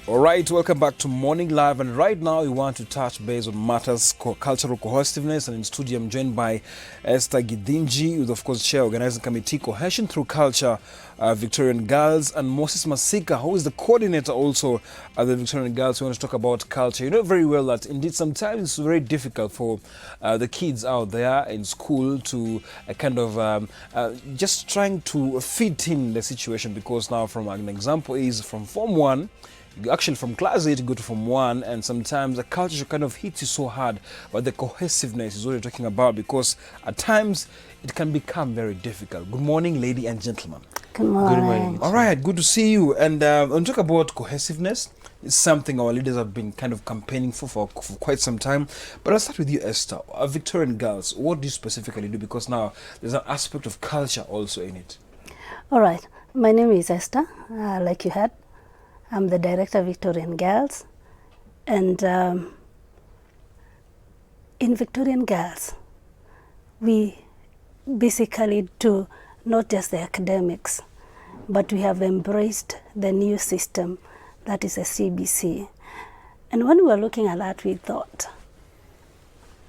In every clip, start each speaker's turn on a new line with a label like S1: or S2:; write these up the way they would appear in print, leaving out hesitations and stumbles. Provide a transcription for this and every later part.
S1: All right, welcome back to Morning Live, and right now we want to touch base on matters cultural cohesiveness, and in studio I'm joined by Esther Gidinji, who's of course Chair Organizing Committee Cohesion Through Culture, Victorian Girls, and Moses Masika, who is the coordinator also at the Victorian Girls. We want to talk about culture. You know very well that indeed sometimes it's very difficult for the kids out there in school to just trying to fit in the situation, because now from an example is from Form 1, actually from class 8 to go to Form 1, and sometimes the culture kind of hits you so hard, but the cohesiveness is what you're talking about, because at times it can become very difficult. Good morning, ladies and gentlemen.
S2: Good morning.
S3: Good morning.
S1: All right, good to see you. And when we talk about cohesiveness, it's something our leaders have been kind of campaigning for quite some time. But I'll start with you, Esther. Victorian Girls, what do you specifically do? Because now there's an aspect of culture also in it.
S2: All right. My name is Esther, like you had. I'm the director of Victorian Girls. And in Victorian Girls, we basically do not just the academics, but we have embraced the new system that is a CBC. And when we were looking at that, we thought,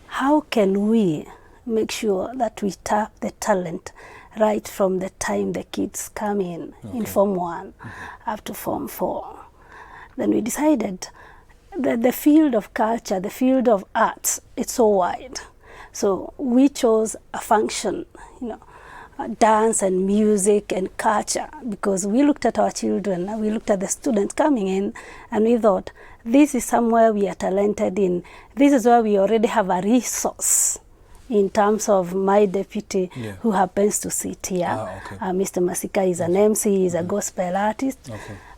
S2: how can we make sure that we tap the talent right from the time the kids come in Form 1 up to Form 4. Then we decided that the field of culture, the field of arts, it's so wide. So we chose a function, dance and music and culture, because we looked at our children, we looked at the students coming in, and we thought, this is somewhere we are talented in. This is where we already have a resource. In terms of my deputy, who happens to sit here, Mr. Masika is an MC, he's a gospel artist.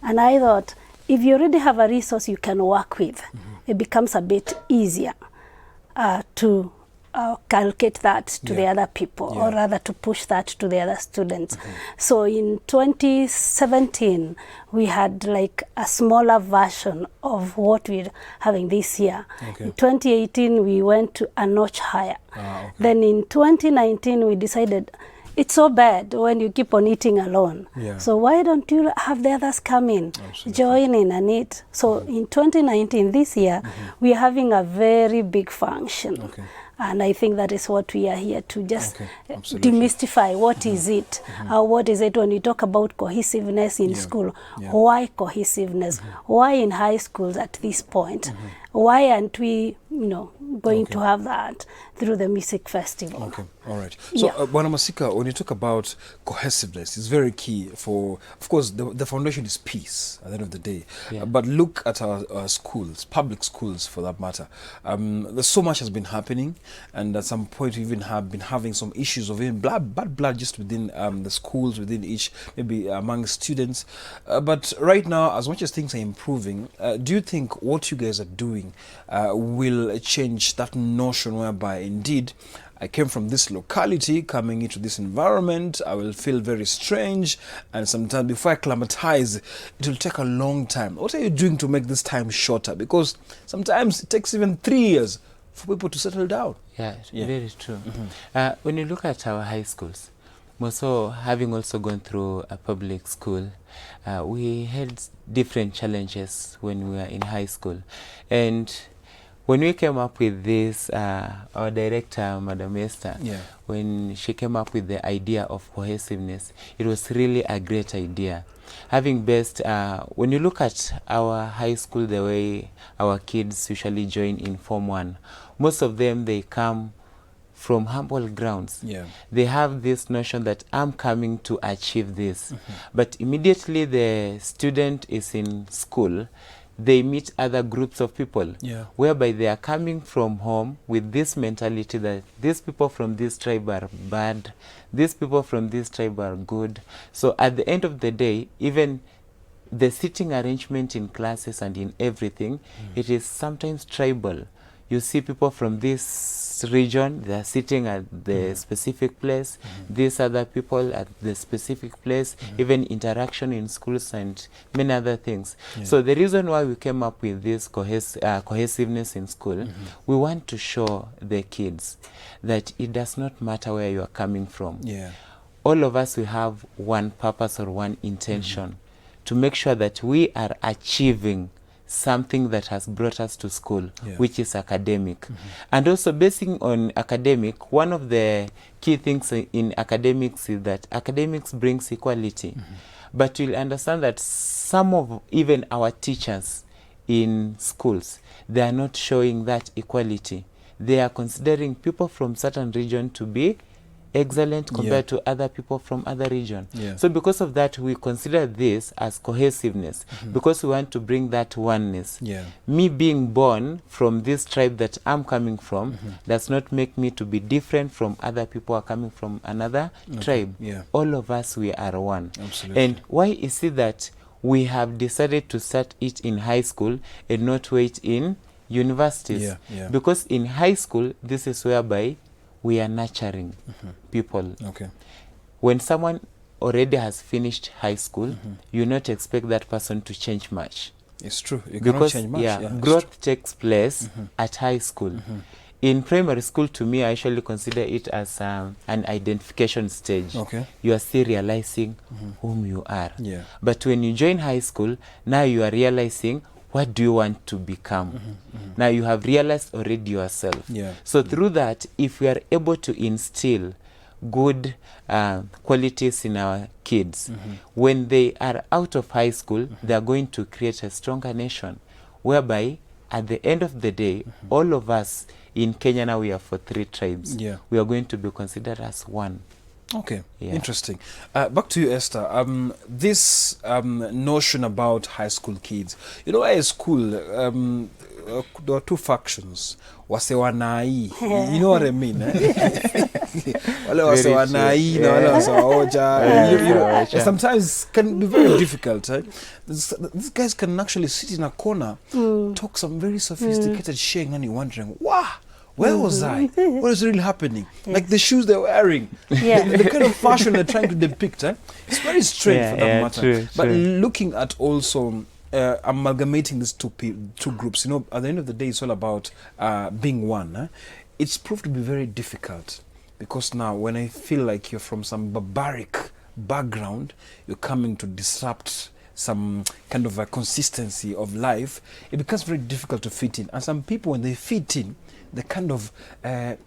S2: And I thought, if you already have a resource you can work with, it becomes a bit easier to calculate that to the other people, or rather to push that to the other students. So in 2017, we had like a smaller version of what we're having this year. In 2018, we went to a notch higher. Then in 2019, we decided, it's so bad when you keep on eating alone. So why don't you have the others come in, join in and eat? So in 2019, this year, we are having a very big function. And I think that is what we are here to just demystify. What is it? What is it when you talk about cohesiveness in school? Why cohesiveness? Why in high schools at this point? Why aren't we, going to have that through the music festival?
S1: All right. So, Bwana Masika, when you talk about cohesiveness, it's very key for, of course, the foundation is peace at the end of the day. But look at our schools, public schools for that matter. There's so much has been happening, and at some point we even have been having some issues of even bad blood just within the schools, within each, maybe among students. But right now, as much as things are improving, do you think what you guys are doing will change that notion whereby indeed I came from this locality, coming into this environment, I will feel very strange, and sometimes before I acclimatize, it will take a long time. What are you doing to make this time shorter? Because sometimes it takes even 3 years for people to settle down.
S3: Very true. When you look at our high schools, having also gone through a public school, we had different challenges when we were in high school. And when we came up with this, our director, Madam Esther, when she came up with the idea of cohesiveness, it was really a great idea. Having best, when you look at our high school, the way our kids usually join in Form 1, most of them, they come from humble grounds. They have this notion that I'm coming to achieve this. But immediately the student is in school, they meet other groups of people, whereby they are coming from home with this mentality that these people from this tribe are bad, these people from this tribe are good. So at the end of the day, even the sitting arrangement in classes and in everything, it is sometimes tribal. You see people from this region, they are sitting at the specific place, these other people at the specific place, even interaction in schools and many other things. So the reason why we came up with this cohesiveness in school, we want to show the kids that it does not matter where you are coming from. All of us, we have one purpose or one intention, to make sure that we are achieving something that has brought us to school,
S1: Yeah.
S3: which is academic. And also basing on academic, one of the key things in academics is that academics brings equality. But you'll understand that some of even our teachers in schools, they are not showing that equality. They are considering people from certain region to be excellent compared to other people from other region.
S1: Yeah.
S3: So because of that, we consider this as cohesiveness, because we want to bring that oneness.
S1: Yeah.
S3: Me being born from this tribe that I'm coming from does not make me to be different from other people who are coming from another tribe.
S1: Yeah.
S3: All of us, we are one.
S1: Absolutely.
S3: And why is it that we have decided to start it in high school and not wait in universities?
S1: Yeah, yeah.
S3: Because in high school, this is whereby we are nurturing people.
S1: Okay.
S3: When someone already has finished high school, you not expect that person to change much.
S1: It's true. You cannot
S3: Because
S1: change much.
S3: yeah,
S1: it's
S3: growth takes place at high school. In primary school, to me, I actually consider it as an identification stage.
S1: Okay.
S3: You are still realizing whom you are.
S1: Yeah.
S3: But when you join high school, now you are realizing what do you want to become. Now you have realized already yourself.
S1: Yeah.
S3: So through that, if we are able to instill good qualities in our kids, when they are out of high school, they are going to create a stronger nation, whereby at the end of the day, all of us in Kenya now, we are for 3 tribes.
S1: Yeah.
S3: We are going to be considered as one.
S1: Okay,
S3: Yeah.
S1: interesting. Back to you, Esther. This notion about high school kids. You know, at school, there are 2 factions. Wase wanai. You know what I mean? Wale wase
S3: Very
S1: wanai,
S3: true.
S1: na wale
S3: Yeah.
S1: wase waoja.
S3: Yeah,
S1: You know,
S3: yeah, sure.
S1: sometimes can be very difficult. These guys can actually sit in a corner, talk some very sophisticated shit, and you're wondering, wow. Where was I? What is really happening? Like the shoes they're wearing,
S2: Yeah.
S1: the kind of fashion they're trying to depict. It's very strange
S3: Yeah,
S1: for that
S3: yeah,
S1: matter.
S3: true,
S1: But
S3: true.
S1: looking at also amalgamating these two groups, you know, at the end of the day, it's all about being one. It's proved to be very difficult because now when I feel like you're from some barbaric background, you're coming to disrupt some kind of a consistency of life, it becomes very difficult to fit in. And some people, when they fit in, they kind of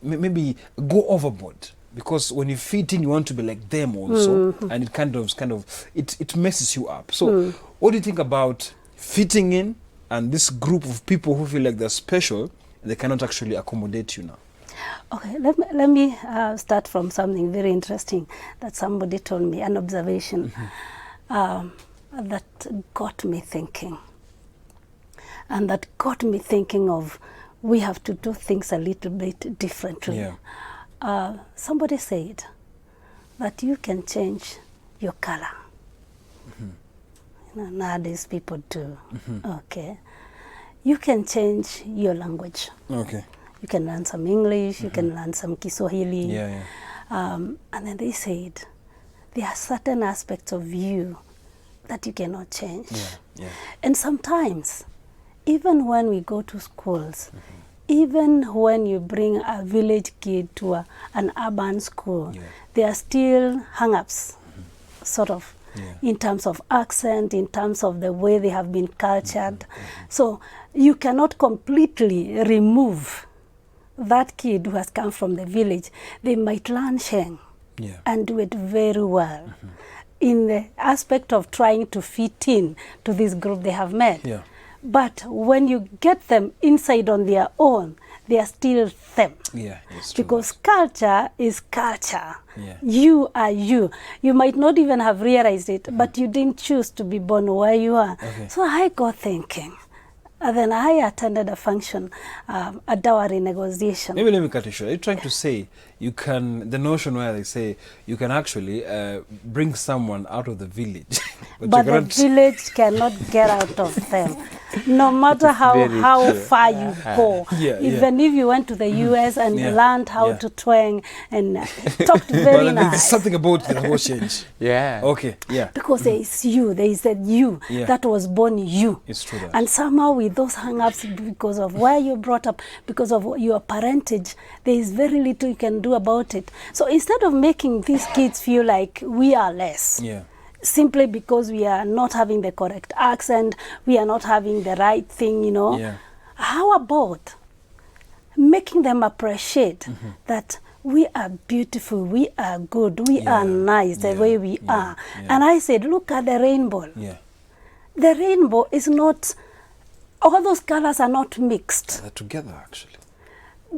S1: maybe go overboard, because when you fit in, you want to be like them also, and it kind of it messes you up. So what do you think about fitting in and this group of people who feel like they're special and they cannot actually accommodate you now?
S2: Okay, let me start from something very interesting that somebody told me, an observation that got me thinking. And that got me thinking of, we have to do things a little bit differently.
S1: Yeah.
S2: Somebody said that you can change your color. You know, nowadays people do. Okay. You can change your language.
S1: Okay.
S2: You can learn some English, you can learn some Kiswahili.
S1: Yeah, yeah.
S2: And then they said, there are certain aspects of you that you cannot change.
S1: Yeah, yeah.
S2: And sometimes, even when we go to schools, even when you bring a village kid to an urban school,
S1: Yeah.
S2: there are still hang-ups, sort of,
S1: Yeah.
S2: in terms of accent, in terms of the way they have been cultured. So you cannot completely remove that kid who has come from the village. They might learn Sheng
S1: Yeah.
S2: and do it very well in the aspect of trying to fit in to this group they have met.
S1: Yeah.
S2: But when you get them inside on their own, they are still them.
S1: Yeah, it's true.
S2: Because culture is culture.
S1: Yeah.
S2: You are you. You might not even have realized it, but you didn't choose to be born where you are.
S1: Okay.
S2: So I got thinking. And then I attended a function, a dowry negotiation.
S1: Maybe let me cut you short. Are you trying to say you can, the notion where they say you can actually bring someone out of the village,
S2: But
S1: you
S2: the
S1: cannot-
S2: village cannot get out of them. No matter
S3: very
S2: how
S3: true.
S2: far you go.
S1: Yeah,
S2: Even if you went to the US and
S1: Yeah,
S2: learned how
S1: yeah.
S2: to twang and talked
S1: But
S2: very
S1: then there's
S2: nice.
S1: something about that will change.
S3: Yeah.
S1: Okay, yeah.
S2: Because there is you, there is a you
S1: Yeah.
S2: that was born you.
S1: It's true that.
S2: And somehow with those hang-ups, because of where you're brought up, because of your parentage, there is very little you can do about it. So instead of making these kids feel like we are less,
S1: Yeah.
S2: simply because we are not having the correct accent, we are not having the right thing, you know.
S1: Yeah.
S2: How about making them appreciate that we are beautiful, we are good, we are nice the way we are. And I said, look at the rainbow.
S1: Yeah.
S2: The rainbow is not, all those colors are not mixed,
S1: They're together, actually.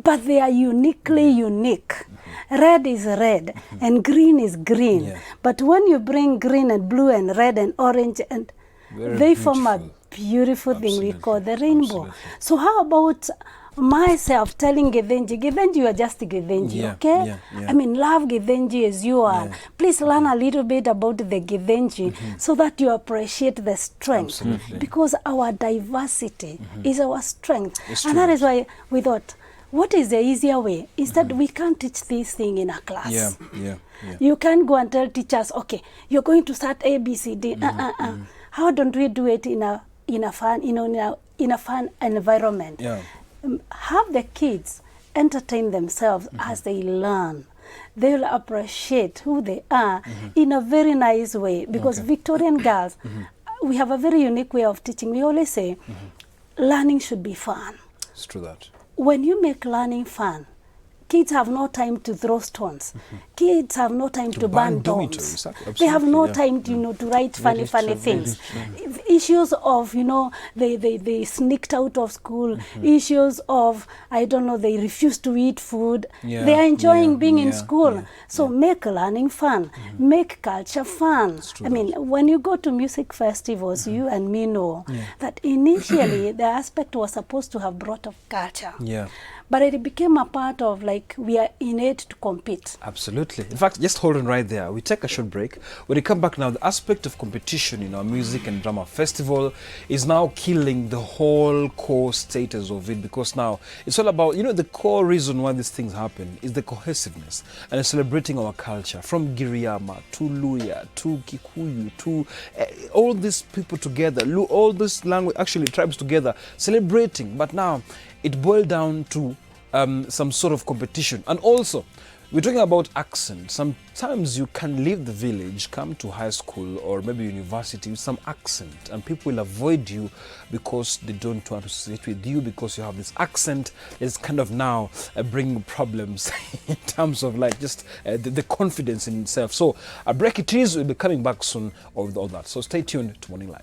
S2: but they are uniquely unique. Red is red and green is green.
S1: Yeah.
S2: But when you bring green and blue and red and orange, and
S1: Very
S2: they form a
S1: beautiful.
S2: beautiful thing we
S1: Absolutely.
S2: call the rainbow.
S1: Absolutely.
S2: So how about myself telling Githinji, you are just Githinji,
S1: Yeah,
S2: okay?
S1: yeah, yeah.
S2: I mean, love Githinji as you are.
S1: Yeah.
S2: Please learn a little bit about the Githinji so that you appreciate the strength.
S1: Absolutely.
S2: Because our diversity is our strength.
S1: It's
S2: And
S1: true.
S2: that is why we thought, what is the easier way? Instead, we can't teach this thing in a class.
S1: Yeah, yeah, yeah.
S2: You can't go and tell teachers, okay, you're going to start A, B, C, D. How don't we do it in a fun, in a fun environment?
S1: Yeah.
S2: Have the kids entertain themselves as they learn. They'll appreciate who they are in a very nice way. Because
S1: Okay.
S2: Victorian girls, we have a very unique way of teaching. We always say, learning should be fun.
S1: It's true that.
S2: When you make learning fun, kids have no time to throw stones. Kids have no time to burn
S1: dormitories,
S2: bombs.
S1: absolutely,
S2: They have no
S1: yeah.
S2: time to, to write funny,
S3: Very
S2: funny
S3: true, very
S2: things. Issues of, they sneaked out of school. Issues of, I don't know, they refuse to eat food.
S1: Yeah,
S2: They are enjoying
S1: yeah,
S2: being in
S1: yeah,
S2: school.
S1: yeah,
S2: So make learning fun. Make culture fun.
S1: true
S2: I mean, when you go to music festivals, you and me know that initially the aspect was supposed to have brought up culture.
S1: Yeah.
S2: But it became a part of, like, we are innate to compete.
S1: Absolutely. In fact, just hold on right there. We take a short break. When we come back now, the aspect of competition in our music and drama festival is now killing the whole core status of it, because now it's all about, the core reason why these things happen is the cohesiveness and celebrating our culture, from Giriama to Luya to Kikuyu to all these people together, all these language, actually tribes together, celebrating. But now it boiled down to some sort of competition. And also, we're talking about accent. Sometimes you can leave the village, come to high school or maybe university with some accent, and people will avoid you because they don't want to sit with you because you have this accent. It's kind of now bringing problems in terms of like just the confidence in itself. So a break it is. We'll be coming back soon with all that. So stay tuned to Morning Live.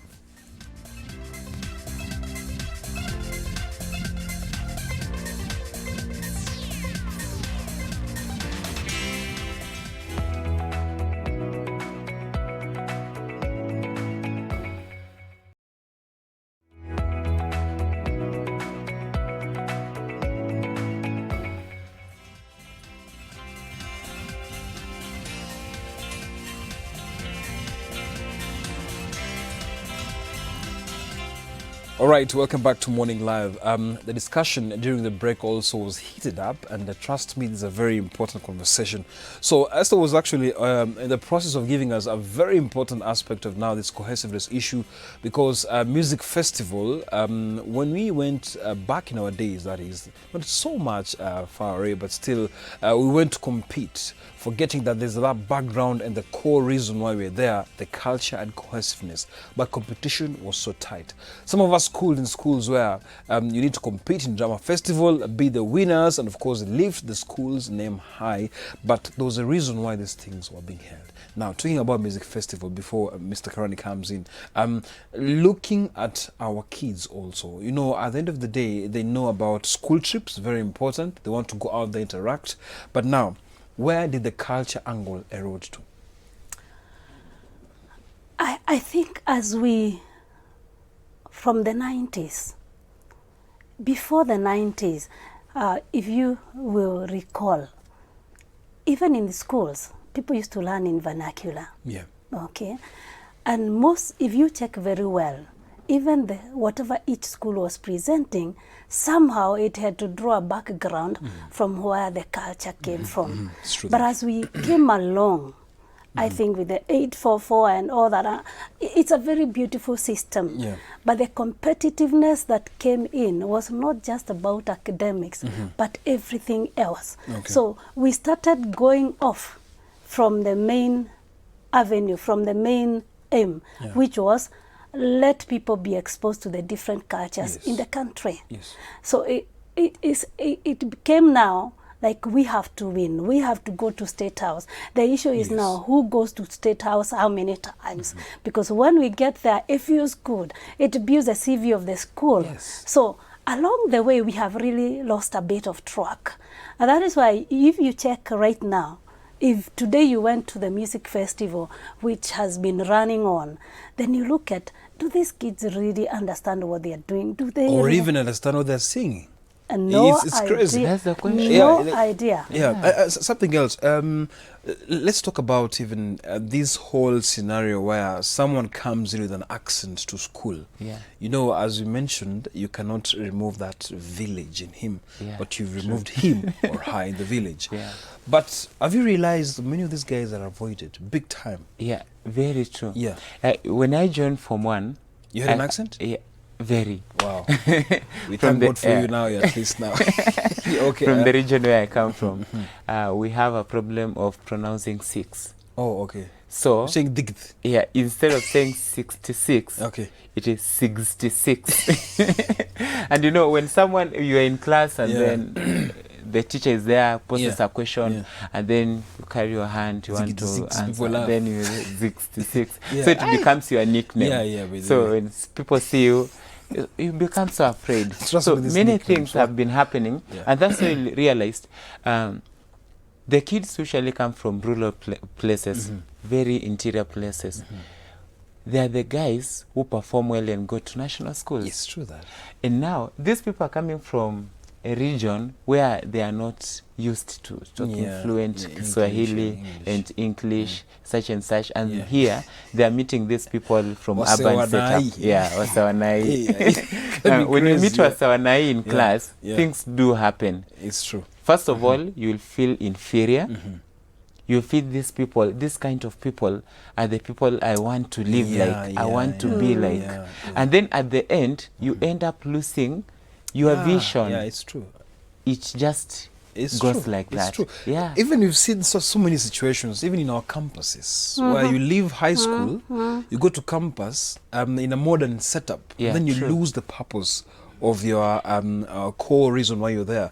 S1: All right, welcome back to Morning Live. The discussion during the break also was heated up, and trust me, this is a very important conversation. So Esther was actually in the process of giving us a very important aspect of now this cohesiveness issue, because music festival, when we went back in our days, that is, not so much far away, but still, we went to compete, forgetting that there's that background and the core reason why we're there, the culture and cohesiveness. But competition was so tight. Some of us schooled in schools where you need to compete in drama festival, be the winners, and of course lift the school's name high. But there was a reason why these things were being held. Now, talking about music festival before Mr. Karani comes in, looking at our kids also, at the end of the day, they know about school trips, very important. They want to go out there, interact. But now, where did the culture angle erode to?
S2: I think from the 90s, before the 90s, if you will recall, even in the schools, people used to learn in vernacular.
S1: Yeah.
S2: Okay. And if you check very well, even whatever each school was presenting, somehow it had to draw a background from where the culture came from.
S1: It's true
S2: But
S1: that.
S2: as we came along, I think with the 844 and all that, it's a very beautiful system.
S1: Yeah.
S2: But the competitiveness that came in was not just about academics, but everything else.
S1: Okay.
S2: So we started going off from the main avenue, from the main aim,
S1: Yeah.
S2: which was let people be exposed to the different cultures
S1: Yes.
S2: in the country.
S1: Yes.
S2: So it became now like we have to win. We have to go to State House. The issue is
S1: Yes.
S2: now who goes to State House how many times. Because when we get there, it feels good. It builds the CV of the school.
S1: Yes.
S2: So along the way, we have really lost a bit of track. And that is why if you check right now, if today you went to the music festival, which has been running on, then you look at, do these kids really understand what they are doing? Do they
S1: Or
S2: really
S1: even understand what they're singing.
S2: no
S1: It's crazy.
S2: idea.
S3: That's the question.
S2: No
S1: Yeah,
S2: idea.
S1: Yeah, something else. Let's talk about even this whole scenario where someone comes in with an accent to school.
S3: Yeah.
S1: You know, as you mentioned, you cannot remove that village in him,
S3: Yeah,
S1: but you've removed him or her in the village.
S3: Yeah.
S1: But have you realized many of these guys are avoided big time?
S3: Yeah, very true.
S1: Yeah.
S3: When I joined Form 1...
S1: You had an accent?
S3: Yeah, very.
S1: Wow. We
S3: From
S1: thank
S3: the-
S1: God for you now, at least now. Okay.
S3: From the region where I come from, we have a problem of pronouncing 6.
S1: Oh, okay.
S3: So,
S1: You're saying digth.
S3: yeah, instead of saying 66,
S1: Okay.
S3: it is 66. And you know, when you're in class and
S1: Yeah.
S3: then the teacher is there, poses
S1: Yeah.
S3: a question,
S1: Yeah.
S3: and then you carry your hand, you want to
S1: 66,
S3: answer,
S1: people laugh.
S3: and then you 66.
S1: Yeah.
S3: So it becomes your nickname.
S1: Yeah, yeah, by the
S3: So
S1: way.
S3: when people see you, you become so afraid.
S1: Trust
S3: So
S1: me, this
S3: many
S1: nickname,
S3: things
S1: so-
S3: have been happening,
S1: Yeah.
S3: and that's why we realized the kids usually come from rural places, very interior places. They are the guys who perform well and go to national schools.
S1: It's true that.
S3: And now, these people are coming from a region where they are not used to talking
S1: Yeah,
S3: fluent
S1: yeah, English,
S3: Swahili
S1: English.
S3: and English, such and such. And
S1: Yeah.
S3: here, they are meeting these people from urban
S1: Wasewanai.
S3: setup. Yeah, Wasewanai.
S1: Yeah.
S3: When you meet
S1: Crazy, yeah.
S3: Wasewanai in
S1: Yeah,
S3: class,
S1: yeah.
S3: things do happen.
S1: It's true.
S3: First of all, you will feel inferior. You feel these people, this kind of people are the people I want to live
S1: Yeah,
S3: like, I
S1: yeah,
S3: want to
S1: yeah,
S3: be like.
S1: yeah, yeah.
S3: And then at the end, you end up losing your
S1: Yeah,
S3: vision.
S1: Yeah, it's true.
S3: It just
S1: It's
S3: goes
S1: true.
S3: like
S1: It's
S3: that.
S1: true.
S3: Yeah.
S1: Even we've seen so many situations, even in our campuses, where you leave high school, you go to campus in a modern setup,
S3: Yeah,
S1: then you
S3: true.
S1: lose the purpose of your core reason why you're there.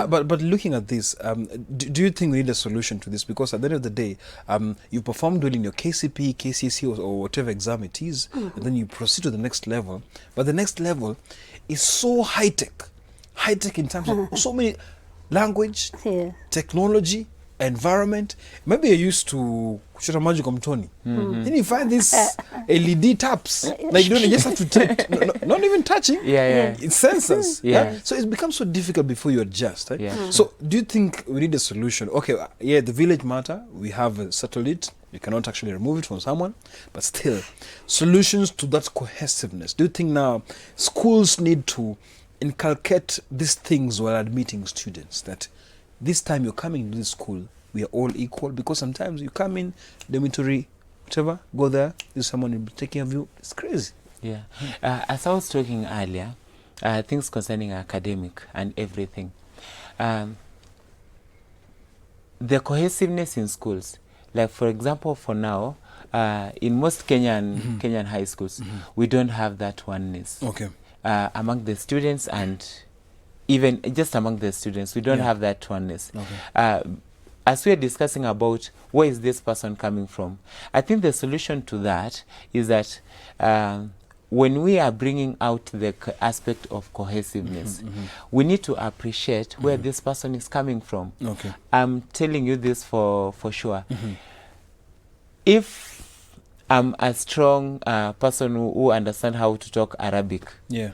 S1: But looking at this, do you think we need a solution to this? Because at the end of the day, you performed well in your KCP, KCC, or whatever exam it is, and then you proceed to the next level. But the next level is so high-tech in terms of so many language,
S2: Yeah.
S1: technology, environment. Maybe you're used to kuchota maji kwa mtoni. Then you find these LED taps. Like you don't just have to take, not even touching.
S3: Yeah.
S1: It's sensors.
S3: Yeah.
S1: So it becomes so difficult before you adjust. Right?
S3: Yeah.
S1: So do you think we need a solution? Okay, yeah, the village matter, we have settled it. You cannot actually remove it from someone. But still, solutions to that cohesiveness. Do you think now schools need to inculcate these things while admitting students, that this time you're coming to this school, we are all equal? Because sometimes you come in, dormitory, whatever, go there, there's someone who will be taking of you. It's crazy.
S3: Yeah. As I was talking earlier, things concerning academic and everything. The cohesiveness in schools, like for example, for now, in most Kenyan high schools, we don't have that oneness.
S1: Okay.
S3: Among the students, and even just among the students, we don't
S1: Yeah.
S3: have that oneness.
S1: Okay.
S3: As we are discussing about where is this person coming from, I think the solution to that is that when we are bringing out the aspect of cohesiveness, we need to appreciate where this person is coming from.
S1: Okay.
S3: I'm telling you this for sure. If I'm a strong person who understands how to talk Arabic,
S1: Yeah.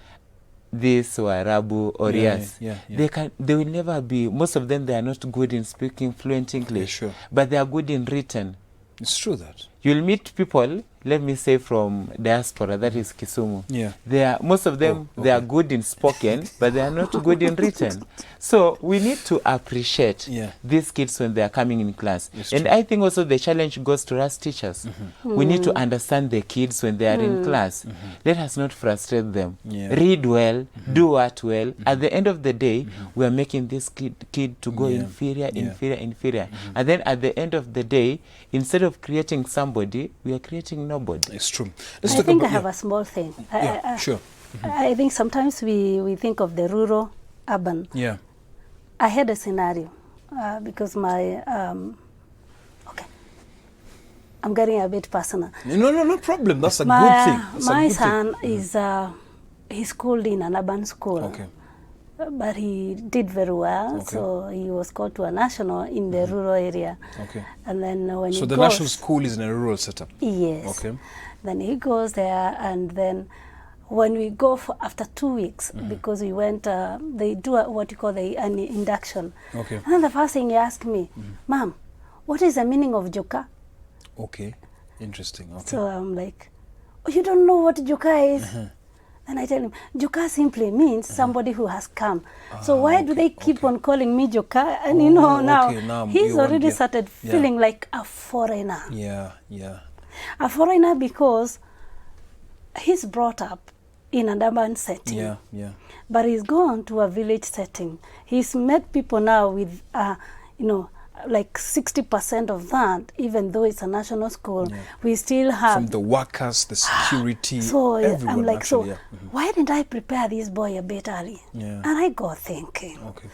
S3: this or Arabu or
S1: Yeah,
S3: yes,
S1: yeah, yeah.
S3: they will never be, most of them, they are not good in speaking fluent English,
S1: sure.
S3: but they are good in written.
S1: It's true that.
S3: You'll meet people, let me say from diaspora, that is Kisumu.
S1: Yeah.
S3: They are, most of them,
S1: Oh,
S3: they are
S1: okay.
S3: good in spoken, but they are not good in written. So we need to appreciate
S1: Yeah.
S3: these kids when they are coming in class.
S1: It's
S3: And
S1: true.
S3: I think also the challenge goes to us teachers. We need to understand the kids when they are in class. Let us not frustrate them.
S1: Yeah.
S3: Read well, do what well. At the end of the day, we are making this kid to go
S1: Yeah.
S3: inferior.
S1: Yeah.
S3: And then at the end of the day, instead of creating somebody, we are creating nobody.
S1: It's true.
S2: I think I have a small thing.
S1: Sure.
S2: I think sometimes we think of the rural, urban.
S1: Yeah.
S2: I had a scenario because my, okay, I'm getting a bit personal.
S1: No problem. That's a good thing. That's
S2: my
S1: a good
S2: son
S1: thing.
S2: is, he's schooled in an urban school.
S1: Okay.
S2: But he did very well,
S1: Okay.
S2: so he was called to a national in the rural area.
S1: Okay.
S2: And then when he
S1: So the
S2: goes,
S1: national school is in a rural setup?
S2: Yes.
S1: Okay.
S2: Then he goes there, and then when we go for after 2 weeks, because we went, they do what you call an induction.
S1: Okay.
S2: And then the first thing he asked me, Mom, what is the meaning of Joka?
S1: Okay. Interesting. Okay.
S2: So I'm like, oh, you don't know what Joka is? And I tell him, Joka simply means somebody who has come. So why do they keep on calling me Joka? And you know, now he's already started feeling like a foreigner.
S1: Yeah, yeah.
S2: A foreigner because he's brought up in an urban setting.
S1: Yeah, yeah.
S2: But he's gone to a village setting. He's met people now with, you know, like 60% of that, even though it's a national school, we still have...
S1: From the workers, the security,
S2: so
S1: everyone
S2: I'm like,
S1: actually,
S2: so why didn't I prepare this boy a bit early?
S1: Yeah.
S2: And I got thinking,
S1: Okay.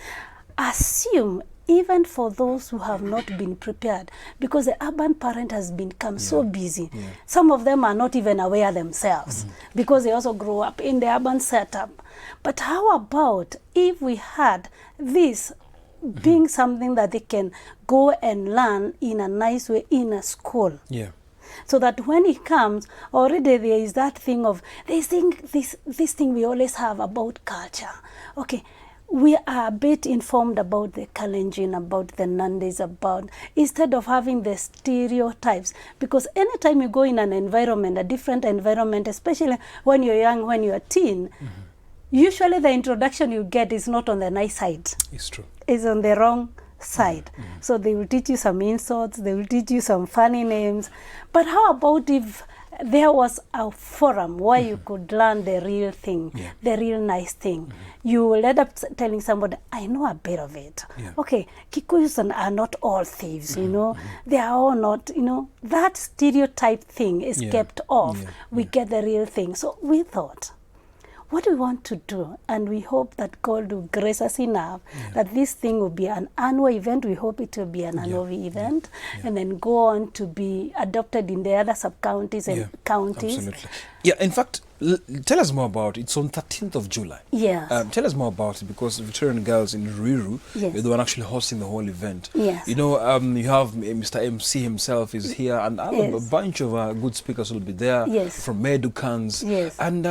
S2: assume even for those who have not been prepared, because the urban parent has become so busy. Some of them are not even aware themselves because they also grow up in the urban setup. But how about if we had this being something that they can go and learn in a nice way in a school?
S1: Yeah.
S2: So that when he comes, already there is that thing of, this thing we always have about culture. Okay, we are a bit informed about the Kalenjin, about the Nandis, about, instead of having the stereotypes. Because anytime you go in an environment, a different environment, especially when you're young, when you're a teen, usually the introduction you get is not on the nice side.
S1: It's true.
S2: It's on the wrong side. So they will teach you some insults, they will teach you some funny names. But how about if there was a forum where you could learn the real thing, the real nice thing? You will end up telling somebody, I know a bit of it. Okay, Kikuyus are not all thieves, you know. They are all not, you know, that stereotype thing is kept off. We get the real thing. So we thought, what we want to do, and we hope that God will grace us enough, that this thing will be an annual event. We hope it will be an annual event, and then go on to be adopted in the other sub-counties and counties.
S1: Absolutely. Yeah, in fact, tell us more about it. It's on 13th of July.
S2: Yeah.
S1: Tell us more about it, because Victorian Girls in Ruiru, you're the one actually hosting the whole event.
S2: Yes.
S1: You know, you have Mr. MC himself is here, and a bunch of good speakers will be there from Medukans.
S2: Yes.
S1: And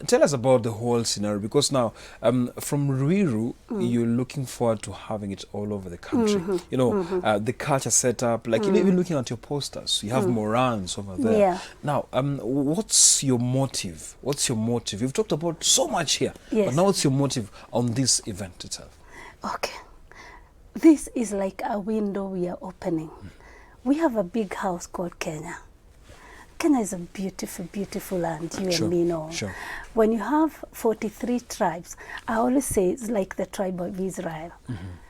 S1: tell us about the whole scenario, because now from Ruiru, you're looking forward to having it all over the country. You know, the culture setup, like you know, even looking at your posters, you have Morans over there.
S2: Yeah.
S1: Now, what's your motive? What's your motive? You've talked about so much here, but now what's your motive on this event itself?
S2: Okay. This is like a window we are opening. We have a big house called Kenya. Kenya is a beautiful, beautiful land, you and me know.
S1: Sure.
S2: When you have 43 tribes, I always say it's like the tribe of Israel,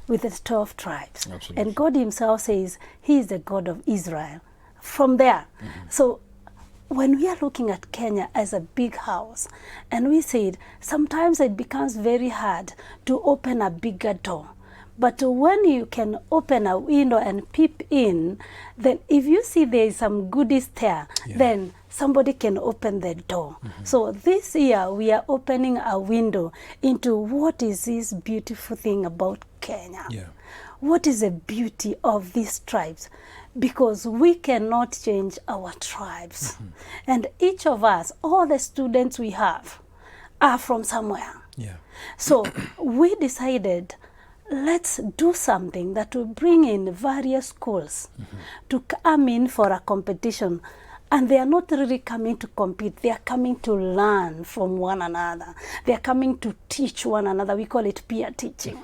S2: with its 12 tribes.
S1: Absolutely.
S2: And God himself says he is the God of Israel. From there, so when we are looking at Kenya as a big house, and we said sometimes it becomes very hard to open a bigger door. But when you can open a window and peep in, then if you see there is some goodies there, then somebody can open the door. So this year we are opening a window into what is this beautiful thing about Kenya. What is the beauty of these tribes? Because we cannot change our tribes. And each of us, all the students we have, are from somewhere. So we decided, let's do something that will bring in various schools to come in for a competition. And they are not really coming to compete. They are coming to learn from one another. They are coming to teach one another. We call it peer teaching.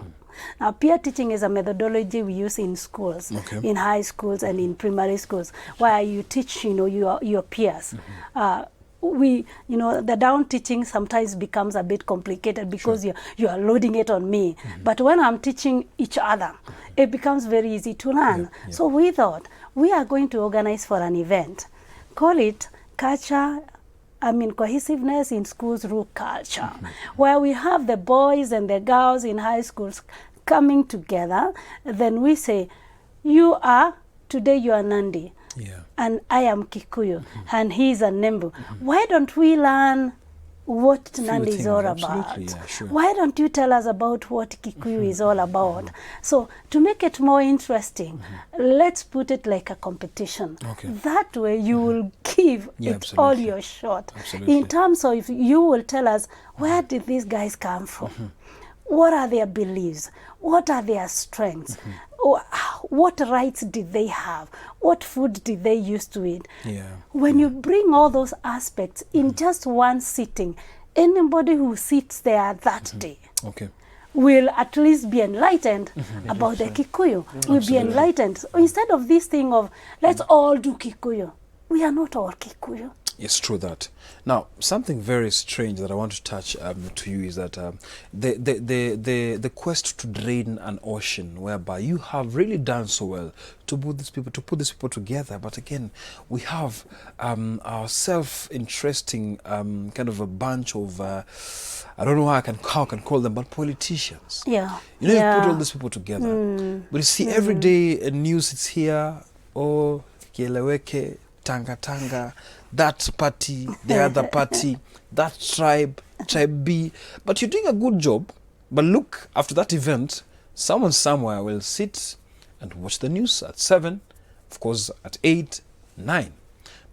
S2: Now, peer teaching is a methodology we use in schools, in high schools and in primary schools, where you teach, you know, your peers. You know, the down teaching sometimes becomes a bit complicated because you are loading it on me. But when I'm teaching each other, it becomes very easy to learn. So we thought we are going to organize for an event. Call it culture, cohesiveness in schools through culture, where we have the boys and the girls in high schools coming together. Then we say, today you are Nandi, and I am Kikuyu, and he's a Nembu. Why don't we learn what Nandi is all about?
S1: Yeah, sure.
S2: Why don't you tell us about what Kikuyu is all about? So to make it more interesting, let's put it like a competition.
S1: Okay.
S2: That way you will give it all your shot.
S1: Absolutely.
S2: In terms of, you will tell us, where did these guys come from? What are their beliefs? What are their strengths? What rights did they have? What food did they used to eat? When you bring all those aspects in just one sitting, anybody who sits there that day will at least be enlightened about the Kikuyu. Will be enlightened. So instead of this thing of, let's all do Kikuyu. We are not all Kikuyu.
S1: It's true that. Now, something very strange that I want to touch to you is that the quest to drain an ocean, whereby you have really done so well to put these people together, but again, we have our self-interesting kind of a bunch of I don't know how I can call them, but politicians. You put all these people together, but you see every day news it's here, Kieleweke, Tanga, that party, the other party, that tribe B. But you're doing a good job. But look, after that event, someone somewhere will sit and watch the news at 7, of course at 8, 9.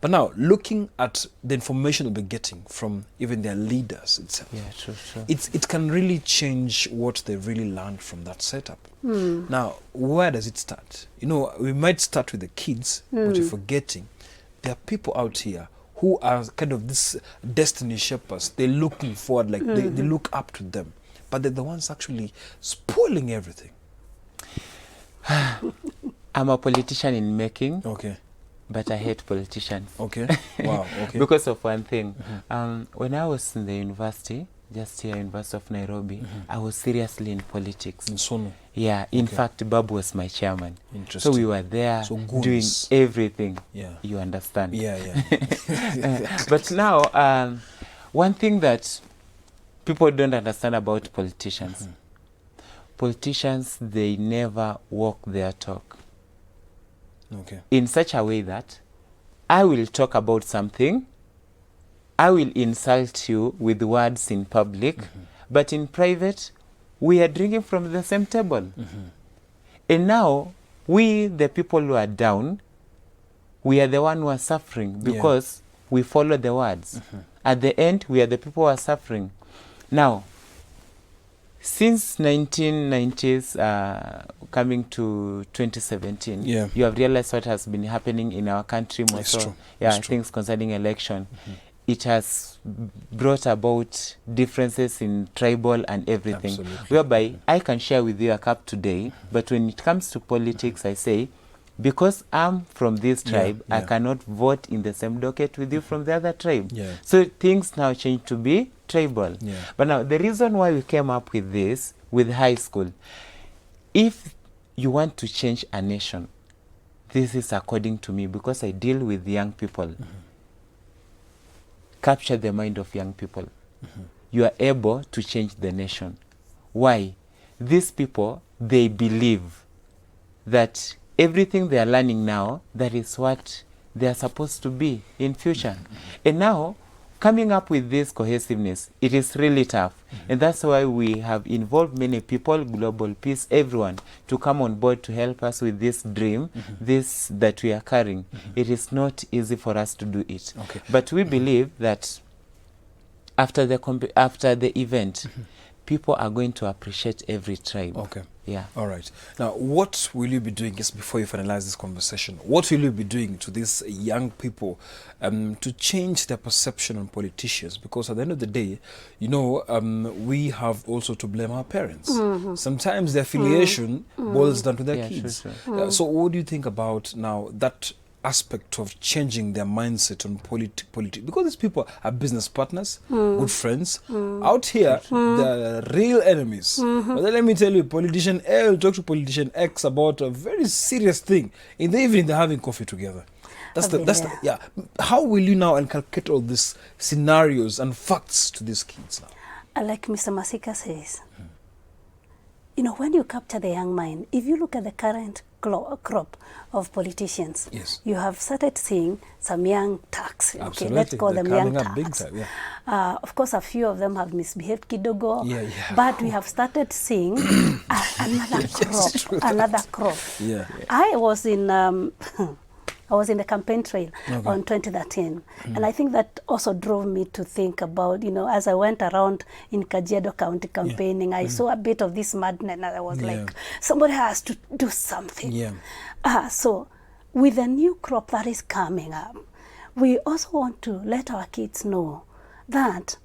S1: But now, looking at the information they'll be getting from even their leaders itself,
S3: true.
S1: it can really change what they really learned from that setup. Now, where does it start? We might start with the kids, but you're forgetting there are people out here who are kind of this destiny shapers. They're looking forward, like they look up to them. But they're the ones actually spoiling everything.
S3: I'm a politician in making. But I hate politicians.
S1: Wow.
S3: Because of one thing. When I was in the university, just here, University of Nairobi, I was seriously in politics.
S1: In Sonu?
S3: Yeah, in fact, Babu was my chairman. So we were there doing everything. You understand? But now, one thing that people don't understand about politicians, politicians, they never walk their talk. In such a way that I will talk about something, I will insult you with words in public, but in private, we are drinking from the same table. And now, we, the people who are down, we are the one who are suffering because we follow the words. At the end, we are the people who are suffering. Now, since 1990s, coming to 2017, you have realized what has been happening in our country more so. Things concerning election. It has brought about differences in tribal and everything, whereby I can share with you a cup today, but when it comes to politics, I say, because I'm from this tribe, I cannot vote in the same docket with you from the other tribe. So things now change to be tribal. But now, the reason why we came up with this, with high school, if you want to change a nation, this is according to me, because I deal with young people, capture the mind of young people. You are able to change the nation. Why? These people, they believe that everything they are learning now, that is what they are supposed to be in future. And now, coming up with this cohesiveness, it is really tough. And that's why we have involved many people, Global Peace, everyone, to come on board to help us with this dream, this that we are carrying. It is not easy for us to do it. But we believe that after the event, people are going to appreciate every tribe. All right. Now,
S1: what will you be doing, just before you finalize this conversation, what will you be doing to these young people to change their perception on politicians? Because at the end of the day, we have also to blame our parents. Sometimes the affiliation boils down to their kids. So what do you think about now that aspect of changing their mindset on politics? Because these people are business partners, good friends. Out here, they're real enemies. But then let me tell you, politician A will talk to politician X about a very serious thing. In the evening, they're having coffee together. yeah. How will you now inculcate all these scenarios and facts to these kids now?
S2: Like Mr. Masika says, you know, when you capture the young mind, if you look at the current crop of politicians,
S1: yes,
S2: you have started seeing some young thugs. Okay,
S1: absolutely.
S2: let's call
S1: They're
S2: them young
S1: coming up big
S2: thugs.
S1: time, yeah.
S2: Of course, a few of them have misbehaved kidogo, but we have started seeing another crop, another crop.
S1: Yeah.
S2: I was in I was in the campaign trail on 2013. And I think that also drove me to think about, you know, as I went around in Kajiado County campaigning, I saw a bit of this madness and I was like, somebody has to do something.
S1: Yeah.
S2: So with the new crop that is coming up, we also want to let our kids know that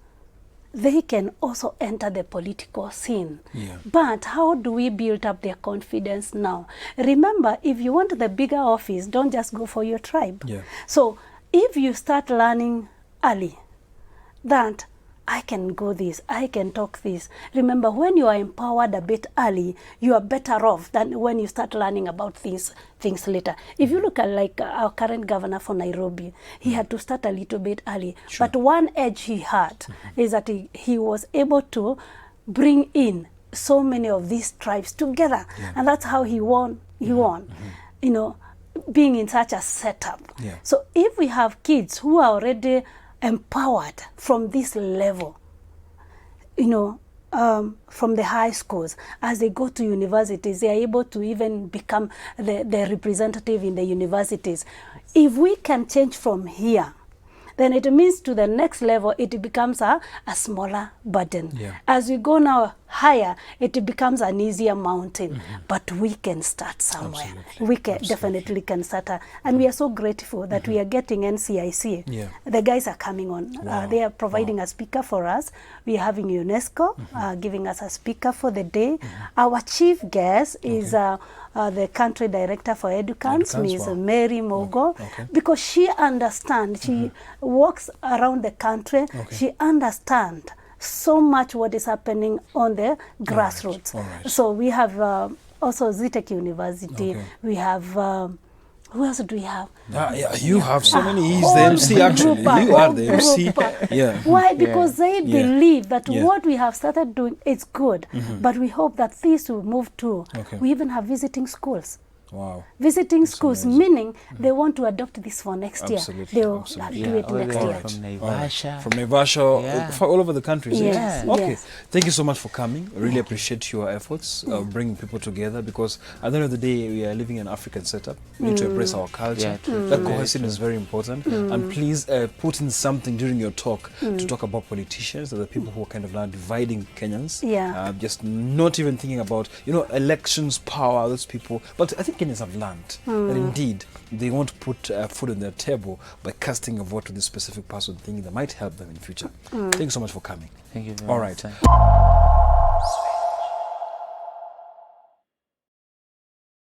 S2: they can also enter the political scene.
S1: Yeah.
S2: But how do we build up their confidence now? Remember, if you want the bigger office, don't just go for your tribe.
S1: Yeah.
S2: So if you start learning early that I can go this, I can talk this. Remember, when you are empowered a bit early, you are better off than when you start learning about things later. If you look at like our current governor for Nairobi, he had to start a little bit early.
S1: Sure.
S2: But one edge he had is that he was able to bring in so many of these tribes together.
S1: Yeah.
S2: And that's how he won. You know, being in such a setup.
S1: Yeah.
S2: So if we have kids who are already empowered from this level, you know, from the high schools, as they go to universities, they are able to even become the representative in the universities. If we can change from here, then it means to the next level, it becomes a smaller burden.
S1: Yeah.
S2: As we go now higher, it becomes an easier mountain. But we can start somewhere.
S1: Absolutely.
S2: We can definitely can start. And we are so grateful that we are getting NCIC.
S1: Yeah.
S2: The guys are coming on.
S1: Wow.
S2: They are providing a speaker for us. We are having UNESCO giving us a speaker for the day. Our chief guest is the country director for Educans, Ms.
S1: Wow.
S2: Mary Mogo,
S1: Okay.
S2: because she understands, she walks around the country, she understands so much what is happening on the grassroots.
S1: All right.
S2: So we have also Zitek University,
S1: Okay.
S2: we have, who else do we have?
S1: Yeah, you have so many. He's the
S2: Whole
S1: MC actually.
S2: group,
S1: You are the
S2: whole
S1: MC.
S2: group.
S1: Yeah.
S2: Why? Because they
S1: Yeah.
S2: believe that
S1: Yeah.
S2: what we have started doing is good, but we hope that this will move too.
S1: Okay.
S2: We even have visiting schools.
S1: Wow.
S2: Visiting schools,
S1: amazing.
S2: meaning they want to adopt this for next year.
S1: Absolutely,
S2: They will
S1: absolutely.
S2: do it
S3: all the
S2: next
S3: way
S2: year.
S1: Alright.
S3: from
S1: Alright.
S3: Naivasha.
S1: From Naivasha,
S3: Yeah.
S1: all over the country. is it?
S2: Yes,
S1: Okay.
S2: yes.
S1: Thank you so much for coming. I really appreciate your efforts bringing people together, because at the end of the day, we are living in an African setup. We need to embrace our culture.
S3: Yeah, true,
S1: That
S3: true,
S1: cohesiveness is very important. And please put in something during your talk to talk about politicians, or the people who are kind of now dividing Kenyans.
S2: Yeah.
S1: Just not even thinking about, you know, elections, power, those people. But I think Kenyans have learned that indeed they want to put food on their table by casting a vote to this specific person, thinking that might help them in future. Thank you so much for coming.
S3: Thank you very
S1: All
S3: much.
S1: right.
S3: Sir.